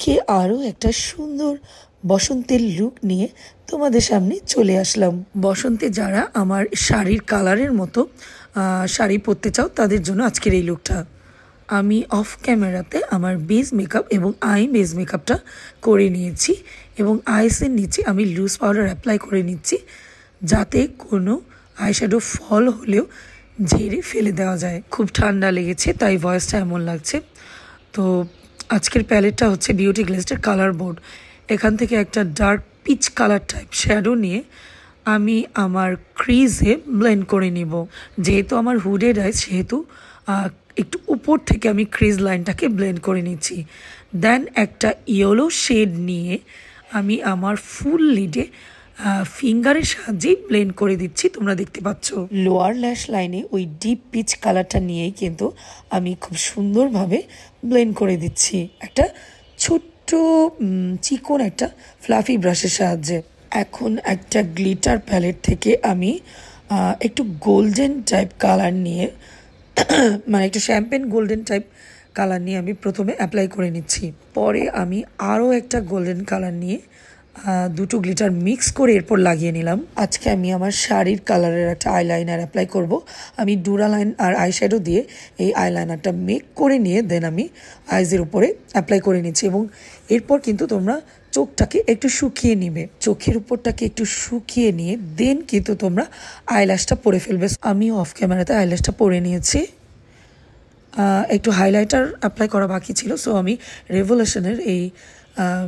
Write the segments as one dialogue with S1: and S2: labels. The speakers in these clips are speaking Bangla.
S1: আজকে আরও একটা সুন্দর বসন্তের লুক নিয়ে তোমাদের সামনে চলে আসলাম। বসন্তে যারা আমার শাড়ির কালারের মতো শাড়ি পরতে চাও তাদের জন্য আজকের এই লুকটা। আমি অফ ক্যামেরাতে আমার বেস মেকআপ এবং আই বেস মেকআপটা করে নিয়েছি এবং আইসের নিচে আমি লুজ পাউডার অ্যাপ্লাই করে নিচ্ছি, যাতে কোনো আইশ্যাডো ফল হলেও ঝেড়ে ফেলে দেওয়া যায়। খুব ঠান্ডা লেগেছে তাই ভয়েসটা এমন লাগছে। তো আজকের প্যালেটটা হচ্ছে বিউটি গ্লেজের কালার বোর্ড। এখান থেকে একটা dark peach colour type shadow নিয়ে আমি আমার ক্রিজে ব্লেন্ড করে নিব। যেহেতু আমার হুডেড আইস সেহেতু একটু উপর থেকে আমি ক্রিজ লাইনটাকে ব্লেন্ড করে নিচ্ছি। দেন একটা ইয়েলো শেড নিয়ে আমি আমার ফুল লিডে ফিঙ্গারের সাহায্যেই ব্লেন্ড করে দিচ্ছি। তোমরা দেখতে পাচ্ছ লোয়ার ল্যাশ লাইনে ওই ডিপ পিচ কালারটা নিয়েই কিন্তু আমি খুব সুন্দরভাবে ব্লেন্ড করে দিচ্ছি একটা ছোট্ট চিকন একটা ফ্লাফি ব্রাশের সাহায্যে। এখন একটা গ্লিটার প্যালেট থেকে আমি একটু গোল্ডেন টাইপ কালার নিয়ে মানে একটু শ্যাম্পেন গোল্ডেন টাইপ কালার নিয়ে আমি প্রথমে অ্যাপ্লাই করে নিচ্ছি। পরে আমি আরও একটা গোল্ডেন কালার নিয়ে দুটো গ্লিটার মিক্স করে এরপর লাগিয়ে নিলাম। আজকে আমি আমার শাড়ির কালারের একটা আইলাইনার অ্যাপ্লাই করব। আমি ডুরালাইন আর আইশ্যাডো দিয়ে এই আইলাইনারটা মেক করে নিয়ে দেন আমি আইজের উপরে অ্যাপ্লাই করে নিচ্ছি এবং এরপর কিন্তু তোমরা চোখটাকে একটু শুকিয়ে নিবে। চোখের উপরটাকে একটু শুকিয়ে নিয়ে দেন কিন্তু তোমরা আইল্যাশটা পরে ফেলবে। আমি অফ ক্যামেরাতে আইল্যাশটা পরে নিয়েছি। একটু হাইলাইটার অ্যাপ্লাই করা বাকি ছিল, সো আমি রেভলিউশনের এই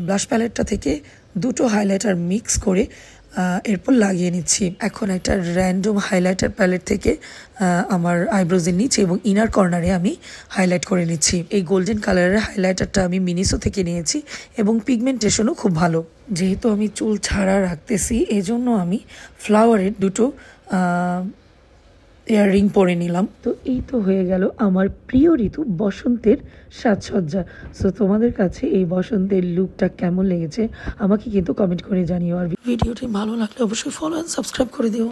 S1: ব্লাশ প্যালেটটা থেকে দুটো হাইলাইটার মিক্স করে এরপর লাগিয়ে নিচ্ছি। এখন একটা র্যান্ডম হাইলাইটার প্যালেট থেকে আমার আইব্রোজের নিচে এবং ইনার কর্নারে আমি হাইলাইট করে নিচ্ছি। এই গোল্ডেন কালারের হাইলাইটারটা আমি মিনিসো থেকে নিয়েছি এবং পিগমেন্টেশনও খুব ভালো। যেহেতু আমি চুল ছাড়া রাখতেছি এজন্য আমি ফ্লাওয়ারের দুটো ইয়াররিং পরে নিলাম। তো এই তো হয়ে গেল আমার প্রিয় ঋতু বসন্তের সাজসজ্জা। সো তোমাদের কাছে এই বসন্তের লুকটা কেমন লেগেছে আমাকে কিন্তু কমেন্ট করে জানিও। আর ভিডিওটি ভালো লাগলে অবশ্যই ফলো অ্যান্ড সাবস্ক্রাইব করে দিও।